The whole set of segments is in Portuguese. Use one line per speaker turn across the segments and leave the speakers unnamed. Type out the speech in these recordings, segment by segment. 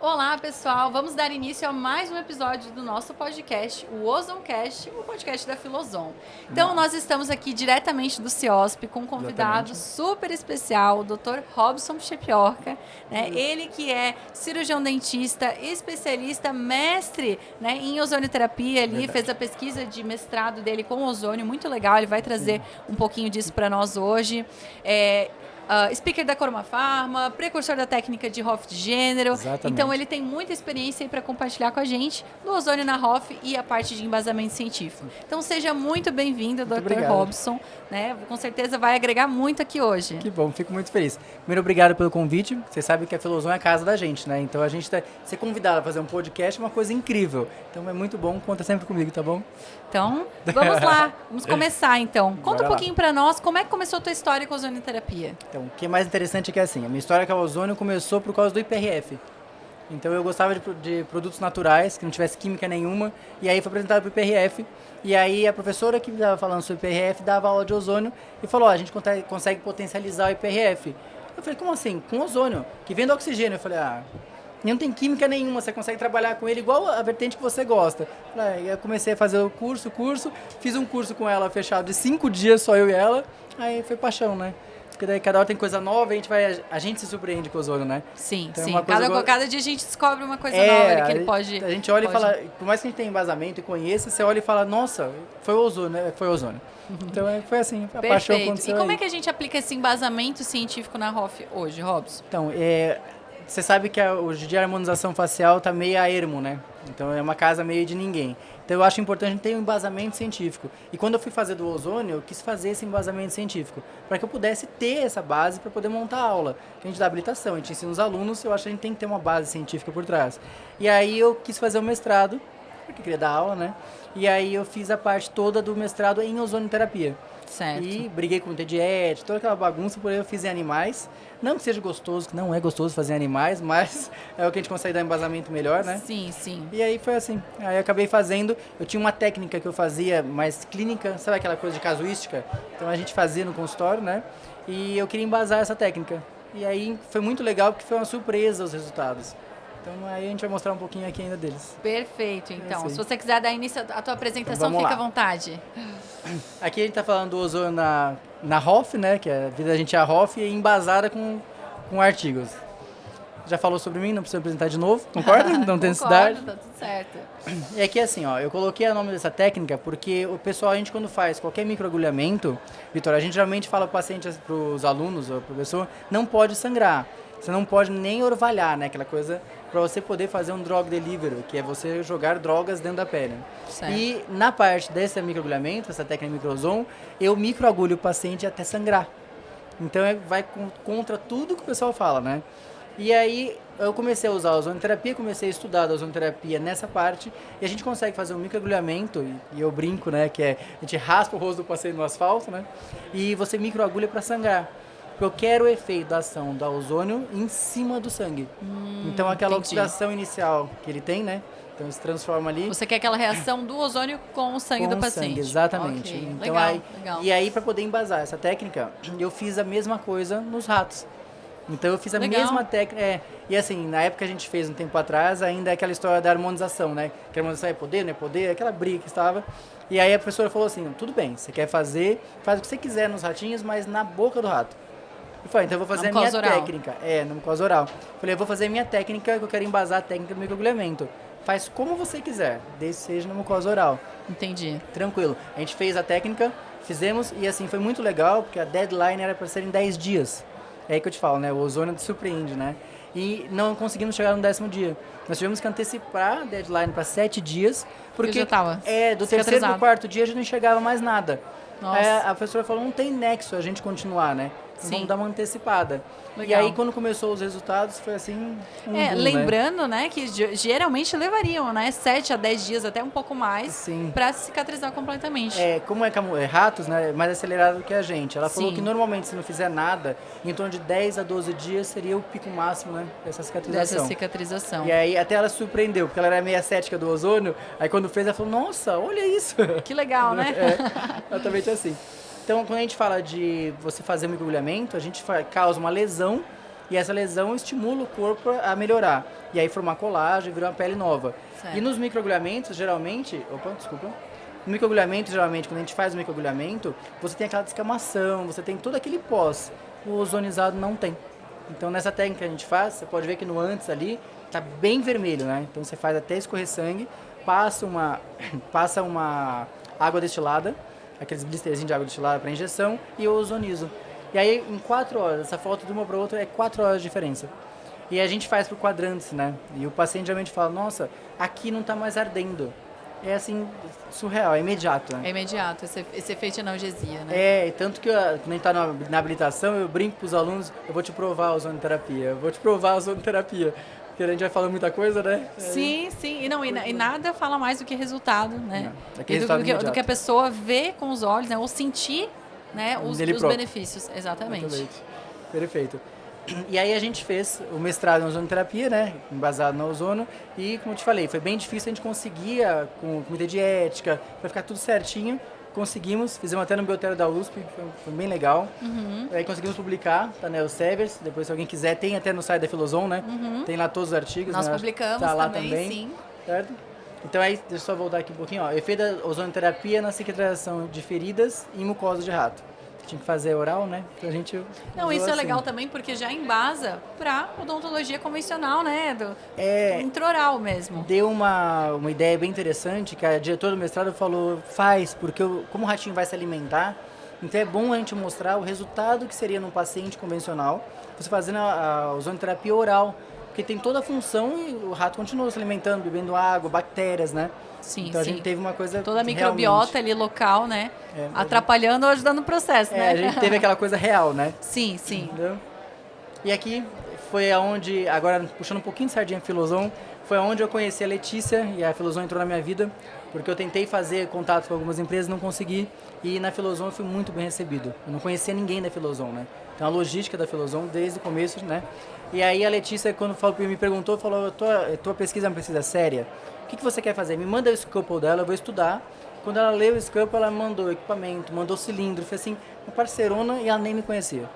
Olá, pessoal! Vamos dar início a mais um episódio do nosso podcast, o Ozoncast, o podcast da Filozon. Então, nós estamos aqui diretamente do CIOSP com um convidado super especial, o Dr. Robson Cheppiorca, né? Ele que é cirurgião dentista, especialista, mestre, né, em ozonioterapia, ali fez a pesquisa de mestrado dele com ozônio, muito legal, ele vai trazer um pouquinho disso para nós hoje. Speaker da Coruma Pharma, precursor da técnica de Hoff de gênero.
Exatamente.
Então ele tem muita experiência para compartilhar com a gente do ozônio na Hoff e a parte de embasamento científico. Então seja muito bem-vindo, Dr. Robson. Né? Com certeza vai agregar muito aqui hoje.
Que bom, fico muito feliz. Primeiro, obrigado pelo convite. Você sabe que a Filozon é a casa da gente, né? Então a gente ser convidado a fazer um podcast é uma coisa incrível. Então é muito bom, conta sempre comigo, tá bom?
Então, vamos lá. Vamos começar então. Conta
Bora
um pouquinho para nós, como é que começou a tua história com a ozonioterapia?
Então, o que é mais interessante é que assim, a minha história com o ozônio começou por causa do IPRF. Então eu gostava de produtos naturais, que não tivesse química nenhuma, e aí foi apresentado para o IPRF, e aí a professora que estava falando sobre o IPRF dava aula de ozônio e falou, a gente consegue potencializar o IPRF. Eu falei, como assim? Com ozônio, que vem do oxigênio. Eu falei, não tem química nenhuma, você consegue trabalhar com ele igual a vertente que você gosta. Aí eu comecei a fazer o curso, fiz um curso com ela fechado de 5 dias, só eu e ela, aí foi paixão, né? Porque daí cada hora tem coisa nova e a gente se surpreende com o ozônio, né?
Sim,
então,
sim. Cada dia a gente descobre uma coisa nova que ele pode...
A gente olha e fala, por mais que a gente tenha embasamento e conheça, você olha e fala, nossa, foi o ozônio, né? Foi o ozônio. Então foi assim, a paixão aconteceu.
E como é que a gente aplica esse embasamento científico na Hoff hoje, Robson?
Então, você sabe que hoje em dia a harmonização facial tá meio a ermo, né? Então é uma casa meio de ninguém. Então eu acho importante a gente ter um embasamento científico. E quando eu fui fazer do ozônio, eu quis fazer esse embasamento científico, para que eu pudesse ter essa base para poder montar a aula. A gente dá habilitação, a gente ensina os alunos, eu acho que a gente tem que ter uma base científica por trás. E aí eu quis fazer o mestrado, porque eu queria dar aula, né? E aí eu fiz a parte toda do mestrado em ozonioterapia.
Certo.
E briguei com o TED, toda aquela bagunça, porém eu fiz em animais. Não que seja gostoso, que não é gostoso fazer em animais, mas é o que a gente consegue dar embasamento melhor, né?
Sim, sim.
E aí foi assim. Aí eu acabei fazendo, eu tinha uma técnica que eu fazia mais clínica, sabe aquela coisa de casuística? Então a gente fazia no consultório, né? E eu queria embasar essa técnica. E aí foi muito legal porque foi uma surpresa os resultados. Então aí a gente vai mostrar um pouquinho aqui ainda deles.
Perfeito, então. Se você quiser dar início à tua apresentação,
então,
fica à vontade.
Aqui a gente tá falando do ozônio na Hoff, né? Que a vida da gente é a Hoff e embasada com artigos. Já falou sobre mim, não precisa apresentar de novo, concorda? Não tem necessidade.
Tá tudo certo.
E aqui assim, eu coloquei o nome dessa técnica porque o pessoal, a gente quando faz qualquer microagulhamento, Vitor, a gente geralmente fala para o paciente, para os alunos ou para a pessoa, não pode sangrar. Você não pode nem orvalhar, né? Aquela coisa para você poder fazer um drug delivery, que é você jogar drogas dentro da pele.
Certo.
E na parte desse microagulhamento, essa técnica microzone, eu microagulho o paciente até sangrar. Então vai contra tudo que o pessoal fala, né? E aí eu comecei a usar a ozonioterapia, comecei a estudar a ozonioterapia nessa parte, e a gente consegue fazer um microagulhamento, e eu brinco, né, que a gente raspa o rosto do paciente no asfalto, né? E você microagulha para sangrar. Eu quero o efeito da ação da ozônio em cima do sangue. Então aquela oxidação inicial que ele tem, né? Então se transforma ali.
Você quer aquela reação do ozônio com o sangue do paciente.
Sangue, exatamente.
Okay.
Então,
legal.
E aí para poder embasar essa técnica, eu fiz a mesma coisa nos ratos. Então eu fiz a mesma técnica. E assim, na época que a gente fez um tempo atrás, ainda é aquela história da harmonização, né? Que a harmonização é poder, não é poder, aquela briga que estava. E aí a professora falou assim, tudo bem, você quer fazer, faz o que você quiser nos ratinhos, mas na boca do rato. Eu falei, então eu vou fazer a minha técnica. Na mucosa oral. Eu falei, eu vou fazer a minha técnica, que eu quero embasar a técnica do microagulhamento. Faz como você quiser, desde que seja na mucosa oral.
Entendi.
Tranquilo. A gente fez a técnica, fizemos, e assim, foi muito legal, porque a deadline era para ser em 10 dias. É aí que eu te falo, né? O ozônio te surpreende, né? E não conseguimos chegar no 10º dia. Nós tivemos que antecipar a deadline para 7 dias, porque
já tava
do terceiro para o 4º dia a gente não enxergava mais nada. A professora falou, não tem nexo a gente continuar, né? Então, vamos dar uma antecipada.
Legal.
E aí, quando começou os resultados, foi assim, boom,
lembrando, né, que geralmente levariam, né, 7 a 10 dias, até um pouco mais, para cicatrizar completamente.
Como ratos, né, mais acelerado que a gente. Ela falou que normalmente, se não fizer nada, em torno de 10 a 12 dias seria o pico máximo, né, dessa cicatrização. E aí, até ela se surpreendeu, porque ela era meio cética do ozônio, aí quando fez, ela falou, nossa, olha isso.
Que legal, né?
Exatamente assim. Então, quando a gente fala de você fazer um microagulhamento, a gente causa uma lesão e essa lesão estimula o corpo a melhorar. E aí formar colágeno e virar uma pele nova.
Certo.
E nos microagulhamentos, geralmente... Opa, desculpa. No microagulhamento, geralmente, quando a gente faz o microagulhamento, você tem aquela descamação, você tem todo aquele pós. O ozonizado não tem. Então, nessa técnica que a gente faz, você pode ver que no antes ali, tá bem vermelho, né? Então, você faz até escorrer sangue, passa uma água destilada, aqueles blisterzinhos de água destilada para injeção, e eu ozonizo. E aí, em 4 horas, essa foto de uma para outra é 4 horas de diferença. E a gente faz por quadrantes, né? E o paciente geralmente fala, nossa, aqui não tá mais ardendo. É assim, surreal, é imediato, né?
É imediato, esse efeito de analgesia, né?
É, tanto que quando a gente tá na habilitação, eu brinco pros alunos, eu vou te provar a ozonoterapia, porque a gente vai falando muita coisa, né?
Sim. E nada fala mais do que resultado, né? Do que a pessoa vê com os olhos, né? Ou sentir, né? Os benefícios. Exatamente.
Perfeito. E aí a gente fez o mestrado em ozonoterapia, né? Embasado no ozono. E, como eu te falei, foi bem difícil, a gente conseguia, com o comitê de ética, para ficar tudo certinho. Conseguimos, fizemos até no Biotério da USP, foi bem legal. Aí conseguimos publicar, tá na Elsevier, depois se alguém quiser, tem até no site da Filozon, né? Tem lá todos os artigos.
Nós
né?
publicamos
tá lá
também, sim.
Certo? Então aí, deixa eu só voltar aqui um pouquinho, ó. Efeito da ozonoterapia na cicatrização de feridas e mucosa de rato. Tinha que fazer oral, né? Então a gente
Não, isso é
assim.
legal também, porque já embasa para odontologia convencional, né? Intraoral mesmo.
Deu uma ideia bem interessante, que a diretora do mestrado falou, faz, porque como o ratinho vai se alimentar, então é bom a gente mostrar o resultado que seria num paciente convencional, você fazendo a ozonoterapia oral, porque tem toda a função e o rato continua se alimentando, bebendo água, bactérias, né?
Sim,
então a gente teve uma coisa
toda a microbiota ali local, né? Atrapalhando ou ajudando o processo, né?
A gente teve aquela coisa real, né?
Sim.
Entendeu? E aqui foi aonde, agora puxando um pouquinho de sardinha Filozon, foi aonde eu conheci a Letícia e a Filozon entrou na minha vida, porque eu tentei fazer contato com algumas empresas, não consegui, e na Filozon eu fui muito bem recebido. Eu não conhecia ninguém da Filozon, né? Então a logística da Filozon desde o começo, né? E aí a Letícia, quando me perguntou, falou, tua pesquisa é uma pesquisa séria? O que você quer fazer? Me manda o scalpel dela, eu vou estudar. Quando ela leu o scalpel, ela mandou equipamento, mandou cilindro, foi assim, uma parceirona e ela nem me conhecia.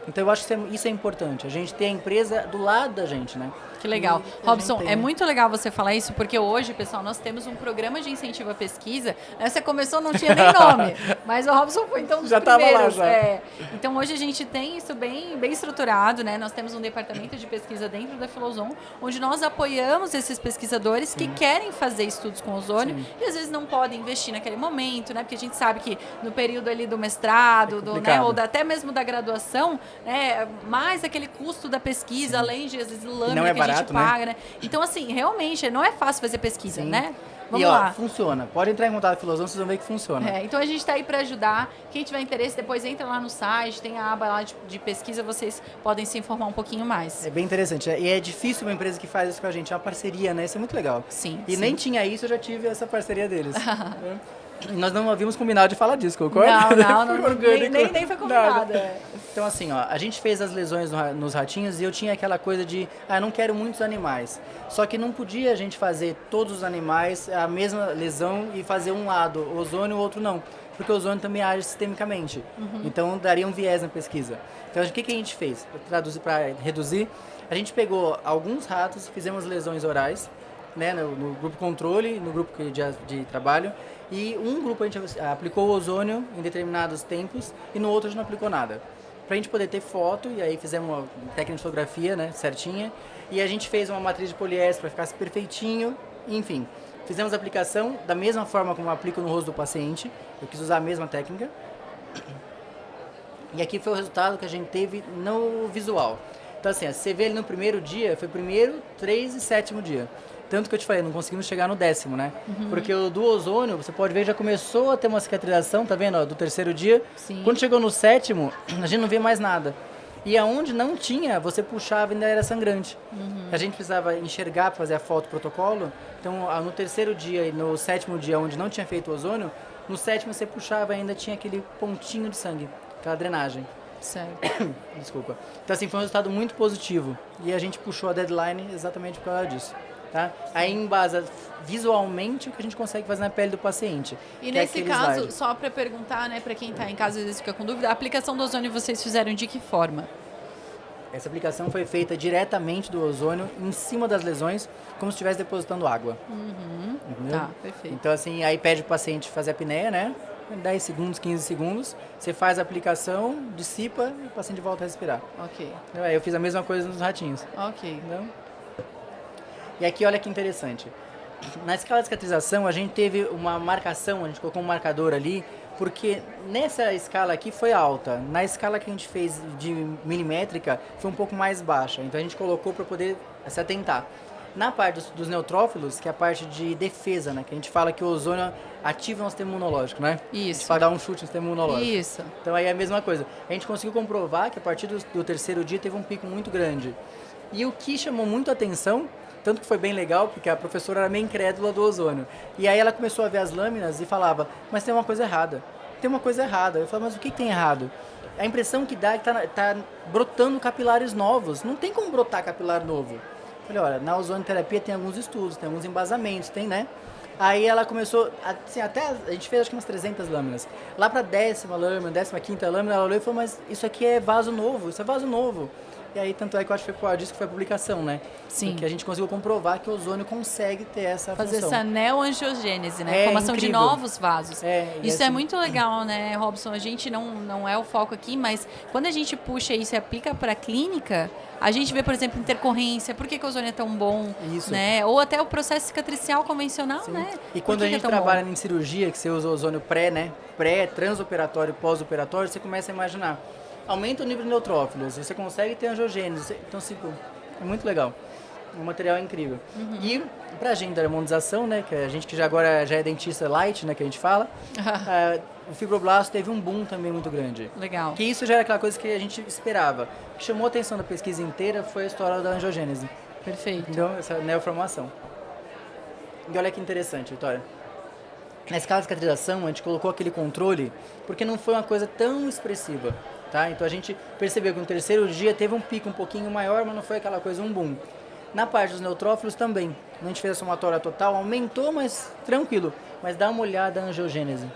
Então eu acho que isso é importante, a gente ter a empresa do lado da gente, né?
Que legal. Robson, é muito legal você falar isso, porque hoje, pessoal, nós temos um programa de incentivo à pesquisa. Você começou, não tinha nem nome, mas o Robson foi então um dos primeiros.
Tava lá já.
Então hoje a gente tem isso bem estruturado, né? Nós temos um departamento de pesquisa dentro da Filozon, onde nós apoiamos esses pesquisadores que querem fazer estudos com ozônio e às vezes não podem investir naquele momento, né? Porque a gente sabe que no período ali do mestrado, né? Ou até mesmo da graduação, né? Mais aquele custo da pesquisa, além de às vezes lâmina que a gente paga, né? Então, assim, realmente, não é fácil fazer pesquisa, né? Vamos lá.
Funciona. Pode entrar em contato com a Filozon, vocês vão ver que funciona.
Então, a gente está aí para ajudar. Quem tiver interesse, depois entra lá no site, tem a aba lá de pesquisa, vocês podem se informar um pouquinho mais.
É bem interessante. E é difícil uma empresa que faz isso com a gente. É uma parceria, né? Isso é muito legal.
Sim.
E nem tinha isso, eu já tive essa parceria deles. E nós não havíamos combinado de falar disso, concorda?
Não, nem foi combinado.
Então, assim, ó, a gente fez as lesões nos ratinhos e eu tinha aquela coisa de, não quero muitos animais. Só que não podia a gente fazer todos os animais a mesma lesão e fazer um lado ozônio e o outro não. Porque o ozônio também age sistemicamente. Então, daria um viés na pesquisa. Então, o que a gente fez? Para reduzir, a gente pegou alguns ratos, fizemos lesões orais, né, no grupo controle, no grupo de trabalho, e um grupo a gente aplicou o ozônio em determinados tempos e no outro a gente não aplicou nada. Pra gente poder ter foto, e aí fizemos uma técnica de fotografia, né, certinha, e a gente fez uma matriz de poliéster para ficar perfeitinho, enfim. Fizemos a aplicação da mesma forma como eu aplico no rosto do paciente, eu quis usar a mesma técnica. E aqui foi o resultado que a gente teve no visual. Então assim, você vê ele no primeiro dia, foi primeiro, 3 e 7º dia. Tanto que eu te falei, não conseguimos chegar no 10º, né? Porque o do ozônio, você pode ver, já começou a ter uma cicatrização, tá vendo? Ó, do 3º dia.
Sim.
Quando chegou no 7º, a gente não vê mais nada. E aonde não tinha, você puxava e ainda era sangrante. A gente precisava enxergar para fazer a foto protocolo. Então, no 3º dia e no 7º dia, onde não tinha feito o ozônio, no 7º você puxava e ainda tinha aquele pontinho de sangue, aquela drenagem.
Certo.
Desculpa. Então, assim, foi um resultado muito positivo. E a gente puxou a deadline exatamente por causa disso. tá? Aí embasa visualmente o que a gente consegue fazer na pele do paciente.
E
que é
nesse
aquele
caso,
slide.
só para perguntar, né, para quem está em casa e às vezes fica com dúvida, a aplicação do ozônio vocês fizeram de que forma?
Essa aplicação foi feita diretamente do ozônio em cima das lesões, como se estivesse depositando água. Entendeu?
Tá, perfeito.
Então, assim, aí pede o paciente fazer a apneia, né? 10 segundos, 15 segundos. Você faz a aplicação, dissipa e o paciente volta a respirar.
Ok,
Aí eu fiz a mesma coisa nos ratinhos.
ok.
Entendeu? E aqui, olha que interessante. Na escala de cicatrização, a gente teve uma marcação, a gente colocou um marcador ali, porque nessa escala aqui foi alta. Na escala que a gente fez de milimétrica, foi um pouco mais baixa. Então a gente colocou para poder se atentar. Na parte dos neutrófilos, que é a parte de defesa, né? Que a gente fala que o ozônio ativa o sistema imunológico, né? A gente
Isso.
fala dar um chute no sistema imunológico.
Isso.
Então aí é a mesma coisa. A gente conseguiu comprovar que a partir do terceiro dia teve um pico muito grande. E o que chamou muito a atenção, tanto que foi bem legal, porque a professora era meio incrédula do ozônio. E aí ela começou a ver as lâminas e falava, mas tem uma coisa errada. Tem uma coisa errada. Eu falava, mas o que tem errado? A impressão que dá é que tá brotando capilares novos. Não tem como brotar capilar novo. Eu falei, olha, na ozonioterapia tem alguns estudos, tem alguns embasamentos, tem, né? Aí ela começou, assim, até a gente fez acho que umas 300 lâminas. Lá pra 10ª lâmina, 15ª lâmina, ela olhou e falou, mas isso aqui é vaso novo, isso é vaso novo. E aí, tanto é que eu acho que foi por causa disso que foi a publicação, né?
Sim.
Porque a gente conseguiu comprovar que o ozônio consegue ter essa
Fazer
função.
essa neoangiogênese, né?
É
Formação de
incrível.
novos vasos. Isso é
assim,
muito legal, né, Robson? A gente não é o foco aqui, mas quando a gente puxa isso e aplica para a clínica, a gente vê, por exemplo, intercorrência, por que o ozônio é tão bom,
Isso.
né? Ou até o processo cicatricial convencional,
Sim.
né?
E
Por
quando
que
a
que é
gente
tão
trabalha
bom?
em cirurgia, que você usa o ozônio pré, né? Pré, transoperatório e pós-operatório, você começa a imaginar. Aumenta o nível de neutrófilos, você consegue ter angiogênese. Então, tipo, é muito legal. O material é incrível. E pra gente da harmonização, né? Que a gente que já agora já é dentista light, né? Que a gente fala. O fibroblasto teve um boom também muito grande.
Legal.
Que isso já era aquela coisa que a gente esperava. O que chamou a atenção da pesquisa inteira foi a história da angiogênese.
Perfeito.
Entendeu? Essa neoformação. E olha que interessante, Vitória. Na escala de cicatrização, a gente colocou aquele controle porque não foi uma coisa tão expressiva, tá? Então a gente percebeu que no terceiro dia teve um pico um pouquinho maior, mas não foi aquela coisa, um boom. Na parte dos neutrófilos também. A gente fez a somatória total, aumentou, mas tranquilo. Mas dá uma olhada na angiogênese.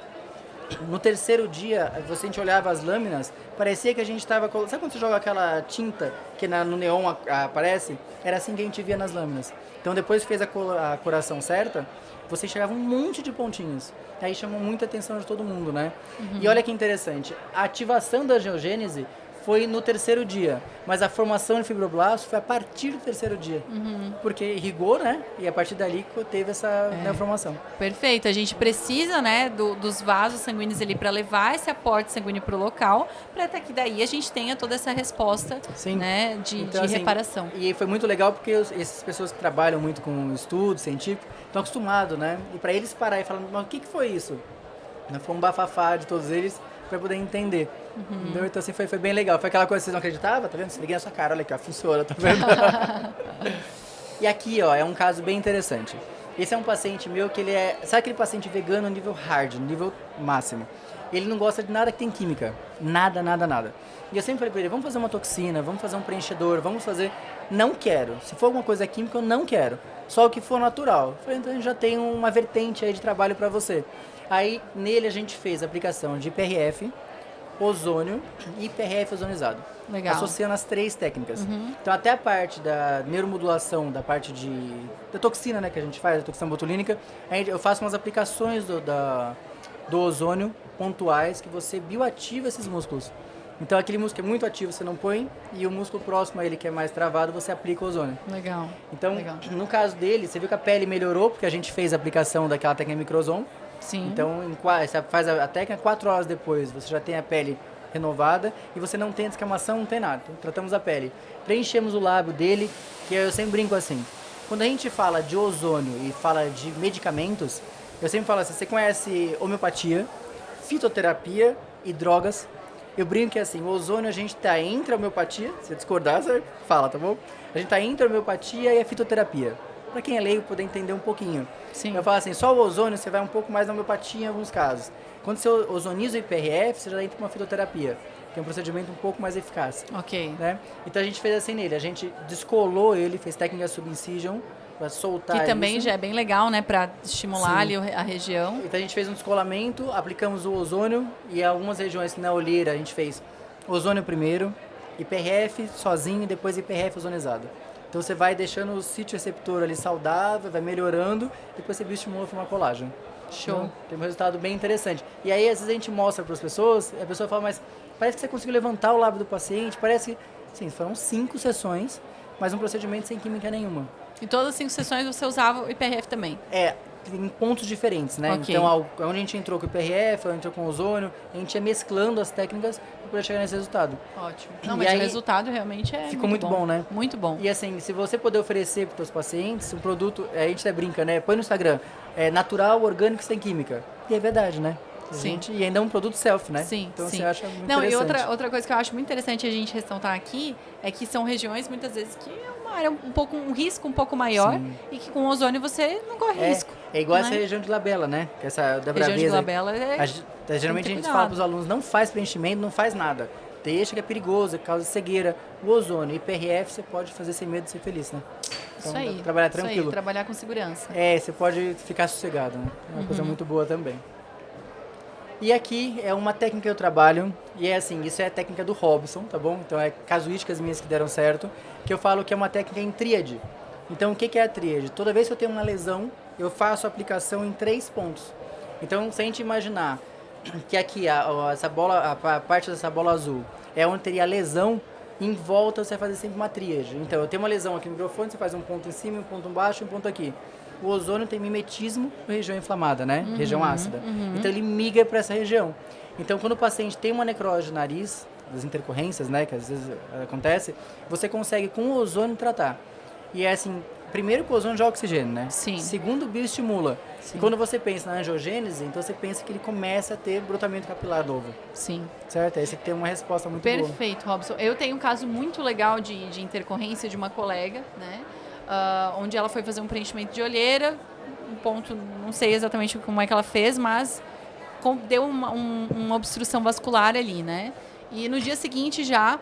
No terceiro dia, a gente olhava as lâminas, parecia que a gente estava... Sabe quando você joga aquela tinta que no neon aparece? Era assim que a gente via nas lâminas. Então depois que fez a coloração certa, você enxergava um monte de pontinhos. Aí chamou muita atenção de todo mundo, né? E olha que interessante, a ativação da angiogênese foi no terceiro dia, mas a formação de fibroblasto foi a partir do terceiro dia. Porque irrigou, né? E a partir dali que teve essa neoformação.
Perfeito. A gente precisa, né, dos vasos sanguíneos ali para levar esse aporte sanguíneo para o local, para até que daí a gente tenha toda essa resposta,
Sim.
né, de
Então, assim,
reparação.
E foi muito legal porque essas pessoas que trabalham muito com estudo científico estão acostumados, né? E para eles parar e falar, mas o que foi isso? Foi um bafafá de todos eles para poder entender. Entendeu? Então, assim, foi bem legal. Foi aquela coisa que vocês não acreditavam, tá vendo? Se liguei na sua cara, olha aqui, ó, funciona, tá vendo? E aqui, ó, é um caso bem interessante. Esse é um paciente meu que ele é... Sabe aquele paciente vegano no nível hard, no nível máximo? Ele não gosta de nada que tem química. Nada, nada, nada. E eu sempre falei pra ele, vamos fazer uma toxina, vamos fazer um preenchedor, vamos fazer... Não quero. Se for alguma coisa química, eu não quero. Só o que for natural. Eu falei, então a gente já tem uma vertente aí de trabalho pra você. Aí, nele, a gente fez a aplicação de IPRF, ozônio e IPRF ozonizado.
Legal.
Associando as três técnicas. Então, até a parte da neuromodulação, da parte da toxina, né, que a gente faz, a toxina botulínica, eu faço umas aplicações do ozônio pontuais que você bioativa esses músculos. Então, aquele músculo que é muito ativo, você não põe, e o músculo próximo a ele, que é mais travado, você aplica o ozônio.
Legal.
Então,
Legal.
no caso dele, você viu que a pele melhorou, porque a gente fez a aplicação daquela técnica microzone.
Sim.
Então, você faz a técnica 4 horas depois, você já tem a pele renovada e você não tem descamação, não tem nada. Então, tratamos a pele. Preenchemos o lábio dele, que eu sempre brinco assim. Quando a gente fala de ozônio e fala de medicamentos, eu sempre falo assim, você conhece homeopatia, fitoterapia e drogas. Eu brinco que assim, o ozônio a gente tá entre a homeopatia, se discordar, você fala, tá bom? A gente tá entre a homeopatia e a fitoterapia. Para quem é leigo poder entender um pouquinho.
Sim.
Eu falo assim, só o ozônio você vai um pouco mais na homeopatia em alguns casos. Quando você ozoniza o IPRF, você já entra para uma fitoterapia, que é um procedimento um pouco mais eficaz.
Ok.
Né? Então a gente fez assim nele, a gente descolou ele, fez técnica subincision, para soltar
Que também
isso.
já é bem legal, né? Para estimular ali a região.
Então a gente fez um descolamento, aplicamos o ozônio e em algumas regiões na olheira a gente fez ozônio primeiro, IPRF sozinho e depois IPRF ozonizado. Então você vai deixando o sítio receptor ali saudável, vai melhorando, depois você bioestimula para uma colagem.
Show.
Então, tem um resultado bem interessante. E aí às vezes a gente mostra para as pessoas, a pessoa fala, mas parece que você conseguiu levantar o lábio do paciente, parece que, sim, foram 5 sessões, mas um procedimento sem química nenhuma.
Em todas as 5 sessões você usava o IPRF também?
Em pontos diferentes, né?
Okay.
Então, onde a gente entrou com o IPRF, onde entrou com o ozônio, a gente ia mesclando as técnicas para poder chegar nesse resultado.
Ótimo. Não, mas aí, o resultado realmente é
ficou muito bom, né?
Muito bom.
E assim, se você puder oferecer para os seus pacientes um produto, a gente até brinca, né? Põe no Instagram, natural, orgânico, sem química. E é verdade, né? E ainda é um produto self, né?
Sim,
então
sim.
Você acha muito
interessante.
interessante.
E outra coisa que eu acho muito interessante a gente ressaltar aqui é que são regiões, muitas vezes, que é uma área um risco um pouco maior. Sim. E que com o ozônio você não corre risco.
É igual essa região de labela, né? Que essa da
região de labela
geralmente a gente fala para os alunos, não faz preenchimento, não faz nada. Deixa que é perigoso, causa cegueira. O ozônio, IPRF, você pode fazer sem medo de ser feliz, né? Então,
isso aí.
Trabalhar tranquilo.
Isso aí, trabalhar com segurança.
Você pode ficar sossegado, né? É uma coisa muito boa também. E aqui é uma técnica que eu trabalho, e é assim, isso é a técnica do Robson, tá bom? Então é casuísticas minhas que deram certo, que eu falo que é uma técnica em tríade. Então o que é a tríade? Toda vez que eu tenho uma lesão, eu faço a aplicação em 3 pontos. Então se a gente imaginar que aqui essa bola, a parte dessa bola azul é onde teria a lesão, em volta você vai fazer sempre uma tríade. Então eu tenho uma lesão aqui no microfone, você faz um ponto em cima, um ponto embaixo e um ponto aqui. O ozônio tem mimetismo na região inflamada, né? Região ácida. Então ele migra para essa região. Então quando o paciente tem uma necrose de nariz, das intercorrências, né, que às vezes acontece, você consegue com o ozônio tratar. E é assim, primeiro que o ozônio joga oxigênio, né?
Sim.
Segundo, bioestimula. Sim. E quando você pensa na angiogênese, então você pensa que ele começa a ter brotamento capilar novo.
Sim.
Certo? Aí você tem uma resposta muito boa.
Perfeito, Robson. Eu tenho um caso muito legal de intercorrência de uma colega, né? Onde ela foi fazer um preenchimento de olheira, um ponto, não sei exatamente como é que ela fez, mas deu uma obstrução vascular ali, né? E no dia seguinte já,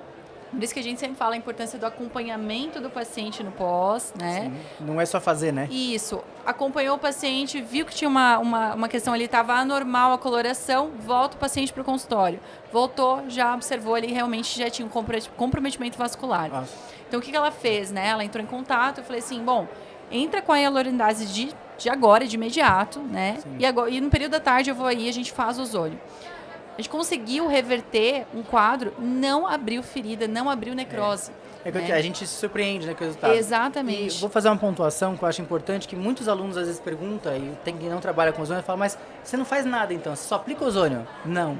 por isso que a gente sempre fala a importância do acompanhamento do paciente no pós, né?
Sim. Não é só fazer, né?
Isso. Acompanhou o paciente, viu que tinha uma questão ali, estava anormal a coloração, volta o paciente para o consultório. Voltou, já observou ali, realmente já tinha um comprometimento vascular.
Nossa.
Então, o que ela fez, né? Ela entrou em contato, eu falei assim, bom, entra com a hialuronidase de agora, de imediato, né? E no período da tarde eu vou aí, a gente faz o ozônio. A gente conseguiu reverter um quadro, não abriu ferida, não abriu necrose.
Né? A gente se surpreende, né, com o resultado.
Exatamente.
E vou fazer uma pontuação que eu acho importante, que muitos alunos às vezes perguntam, e tem quem não trabalha com ozônio, fala, mas você não faz nada então, você só aplica ozônio? Não.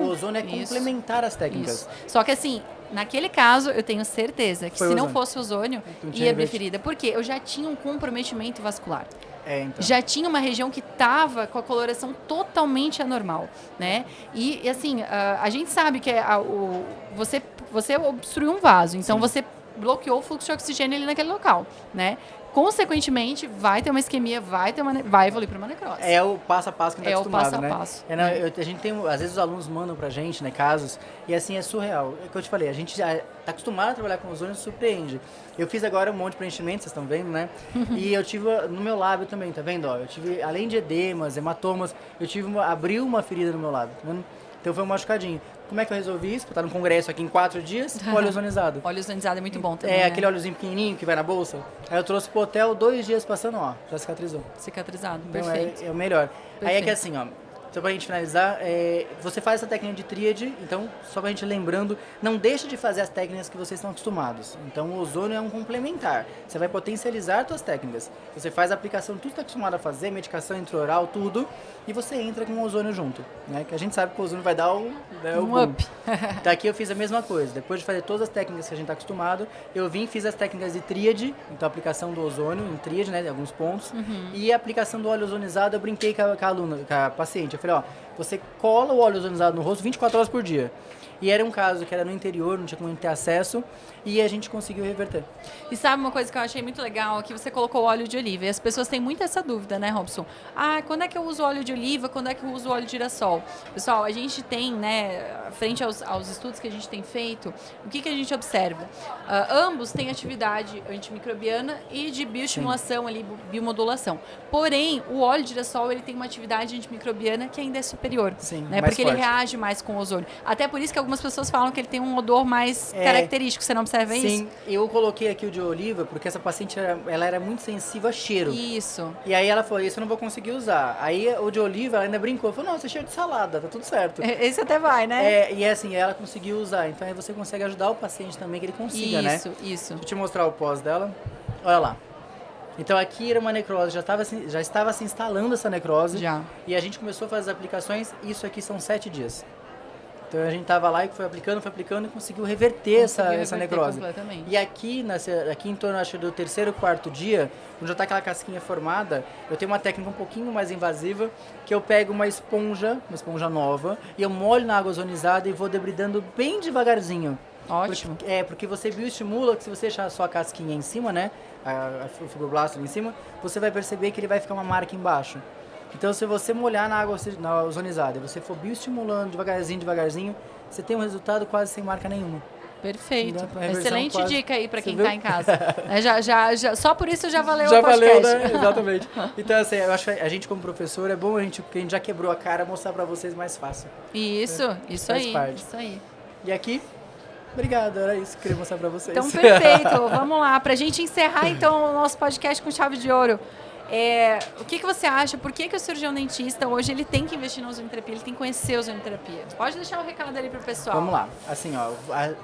O ozônio é complementar as técnicas.
Isso. Só que assim, naquele caso, eu tenho certeza que se não fosse ozônio, ia abrir ferida. Por quê? Eu já tinha um comprometimento vascular.
Então.
Já tinha uma região que estava com a coloração totalmente anormal, né? E assim, a gente sabe que você obstruiu um vaso, então você bloqueou o fluxo de oxigênio ali naquele local, né? Consequentemente, vai ter uma isquemia, vai evoluir para uma necrose.
É o passo a passo que a gente está acostumado, né?
É o passo a passo.
A gente tem, às vezes os alunos mandam pra gente, né, casos, e assim, é surreal. É o que eu te falei, a gente já tá acostumado a trabalhar com ozônio, surpreende. Eu fiz agora um monte de preenchimento, vocês estão vendo, né? E eu tive no meu lábio também, tá vendo? Ó, eu tive, além de edemas, hematomas, abriu uma ferida no meu lábio, tá vendo? Então foi um machucadinho. Como é que eu resolvi isso? Pra estar no congresso aqui em 4 dias, com óleo ozonizado.
Óleo ozonizado é muito bom também, né?
Aquele óleozinho pequenininho que vai na bolsa. Aí eu trouxe pro hotel, 2 dias passando, ó, já cicatrizou.
Cicatrizado,
então,
perfeito.
É o melhor.
Perfeito.
Aí é que assim, ó, só pra gente finalizar, você faz essa técnica de tríade, então, só pra gente lembrando, não deixa de fazer as técnicas que vocês estão acostumados. Então, o ozônio é um complementar. Você vai potencializar suas técnicas. Você faz a aplicação, tudo que está acostumado a fazer, medicação intraoral, tudo, e você entra com o ozônio junto, né? Que a gente sabe que o ozônio vai dar um
up.
Tá, aqui eu fiz a mesma coisa. Depois de fazer todas as técnicas que a gente está acostumado, eu fiz as técnicas de tríade, então a aplicação do ozônio em tríade, né? Alguns pontos. E a aplicação do óleo ozonizado, eu brinquei com a aluna, com a paciente. Eu falei, ó, você cola o óleo ozonizado no rosto 24 horas por dia. E era um caso que era no interior, não tinha como ter acesso, e a gente conseguiu reverter.
E sabe uma coisa que eu achei muito legal? Que você colocou óleo de oliva. E as pessoas têm muito essa dúvida, né, Robson? Quando é que eu uso óleo de oliva? Quando é que eu uso óleo de girassol? Pessoal, a gente tem, né, frente aos estudos que a gente tem feito, o que a gente observa? Ambos têm atividade antimicrobiana e de bioestimulação, ali, biomodulação. Porém, o óleo de girassol ele tem uma atividade antimicrobiana que ainda é superior.
Sim,
né? Porque ele reage mais com o ozônio. Até por isso que algumas pessoas falam que ele tem um odor mais característico. Você não observa isso?
Sim, eu coloquei aqui o de oliva porque essa paciente ela era muito sensível a cheiro.
Isso.
E aí ela falou, isso eu não vou conseguir usar. Aí o de oliva, ela ainda brincou, falou, não, você é cheiro de salada, tá tudo certo.
Esse até vai, né?
E assim, ela conseguiu usar. Então aí você consegue ajudar o paciente também, que ele consiga, né?
Isso.
Deixa eu te mostrar o pós dela. Olha lá. Então aqui era uma necrose, já estava se instalando essa necrose.
Já.
E a gente começou a fazer as aplicações, isso aqui são 7 dias. Então a gente tava lá e foi aplicando e conseguiu reverter essa necrose. E aqui em torno, acho, do terceiro, quarto dia, quando já tá aquela casquinha formada, eu tenho uma técnica um pouquinho mais invasiva, que eu pego uma esponja nova, e eu molho na água ozonizada e vou debridando bem devagarzinho.
Ótimo.
Porque você bioestimula, que se você deixar só a casquinha em cima, né, o fibroblasto ali em cima, você vai perceber que ele vai ficar uma marca embaixo. Então, se você molhar na água ozonizada e você for bioestimulando devagarzinho, você tem um resultado quase sem marca nenhuma.
Perfeito. Excelente
quase...
dica aí para quem
está
em casa. Só por isso já valeu
o
podcast.
Já valeu, né? Exatamente. Então, assim, eu acho que a gente como professor é bom porque a gente já quebrou a cara, mostrar para vocês mais fácil.
Isso aí.
E aqui... Obrigado, era isso que eu queria mostrar pra vocês.
Então, perfeito. Vamos lá. Pra gente encerrar, então, o nosso podcast com chave de ouro. O que você acha? Por que o cirurgião dentista hoje ele tem que investir na ozonoterapia? Ele tem que conhecer a ozonoterapia? Pode deixar o recado ali pro pessoal.
Vamos lá. Assim, ó,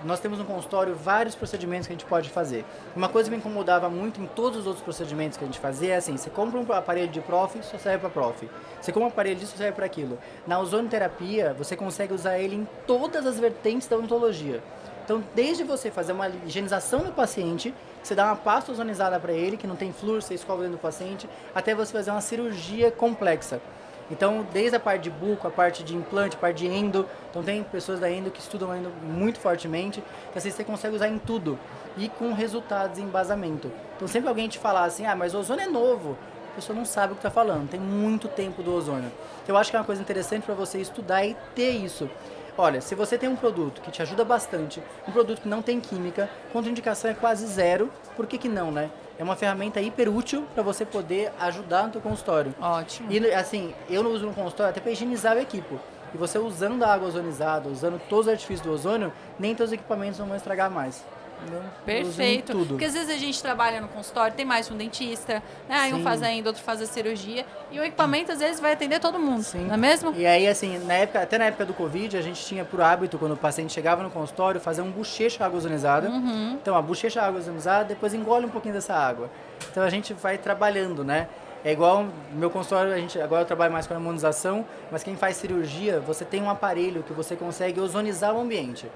nós temos no consultório vários procedimentos que a gente pode fazer. Uma coisa que me incomodava muito em todos os outros procedimentos que a gente fazia é assim, você compra um aparelho de prof, só serve para prof. Você compra um aparelho disso, só serve para aquilo. Na ozonoterapia, você consegue usar ele em todas as vertentes da odontologia. Então, desde você fazer uma higienização do paciente, você dá uma pasta ozonizada para ele, que não tem flúor, você escova dentro do paciente, até você fazer uma cirurgia complexa. Então, desde a parte de buco, a parte de implante, a parte de endo, então tem pessoas da endo que estudam endo muito fortemente, então assim, você consegue usar em tudo, e com resultados em embasamento. Então, sempre alguém te falar assim, mas o ozônio é novo, a pessoa não sabe o que está falando, tem muito tempo do ozônio. Então, eu acho que é uma coisa interessante para você estudar e ter isso. Olha, se você tem um produto que te ajuda bastante, um produto que não tem química, contraindicação é quase zero, por que não, né? É uma ferramenta hiper útil para você poder ajudar no teu consultório.
Ótimo.
E assim, eu não uso no consultório até para higienizar o equipo. E você usando a água ozonizada, usando todos os artifícios do ozônio, nem todos os equipamentos não vão estragar mais.
Perfeito. Porque às vezes a gente trabalha no consultório, tem mais de um dentista, né? Aí um faz a endo, outro faz a cirurgia. E o equipamento às vezes vai atender todo mundo, não é mesmo?
E aí, assim, até na época do Covid, a gente tinha por hábito, quando o paciente chegava no consultório, fazer um bochecho água ozonizada. Então, a bochecha água ozonizada, depois engole um pouquinho dessa água. Então, a gente vai trabalhando, né? É igual no meu consultório, agora eu trabalho mais com a harmonização, mas quem faz cirurgia, você tem um aparelho que você consegue ozonizar o ambiente.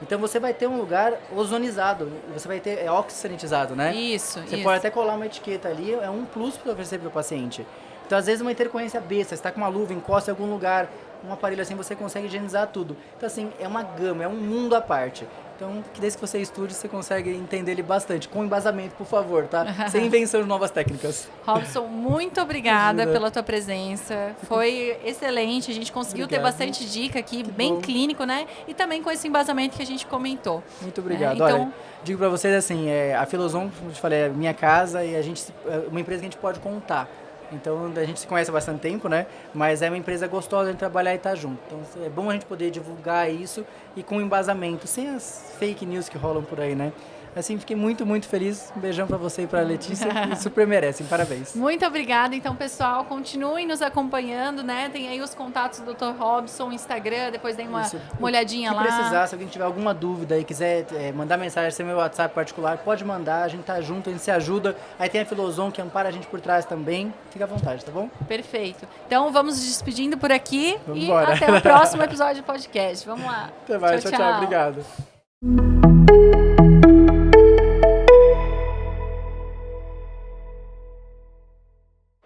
Então você vai ter um lugar ozonizado, você vai ter oxisanitizado, né?
Isso.
Você pode até colar uma etiqueta ali, é um plus para oferecer para o paciente. Então às vezes uma intercorrência besta, você está com uma luva, encosta em algum lugar, um aparelho assim, você consegue higienizar tudo. Então assim, é uma gama, é um mundo à parte. Então, que desde que você estude, você consegue entender ele bastante. Com embasamento, por favor, tá? Sem invenção de novas técnicas.
Robson, muito obrigada pela tua presença. Foi excelente. A gente conseguiu ter bastante dica aqui, bem clínico, né? E também com esse embasamento que a gente comentou.
Muito obrigado. Então, olha, digo pra vocês assim, a Filozon, como eu te falei, é minha casa e a gente é uma empresa que a gente pode contar. Então, a gente se conhece há bastante tempo, né? Mas é uma empresa gostosa de trabalhar e estar junto. Então, é bom a gente poder divulgar isso e com embasamento, sem as fake news que rolam por aí, né? Assim, fiquei muito, muito feliz. Um beijão pra você e pra Letícia, que super merecem. Parabéns.
Muito obrigada. Então, pessoal, continuem nos acompanhando, né? Tem aí os contatos do Dr. Robson, Instagram, depois tem uma olhadinha lá.
Se precisar, se alguém tiver alguma dúvida e quiser mandar mensagem, ser meu WhatsApp particular, pode mandar, a gente tá junto, a gente se ajuda. Aí tem a Filozon, que ampara a gente por trás também. Fica à vontade, tá bom?
Perfeito. Então, vamos nos despedindo por aqui.
Vamos
e
embora.
Até o próximo episódio do podcast. Vamos lá.
Até mais. Tchau. Obrigado.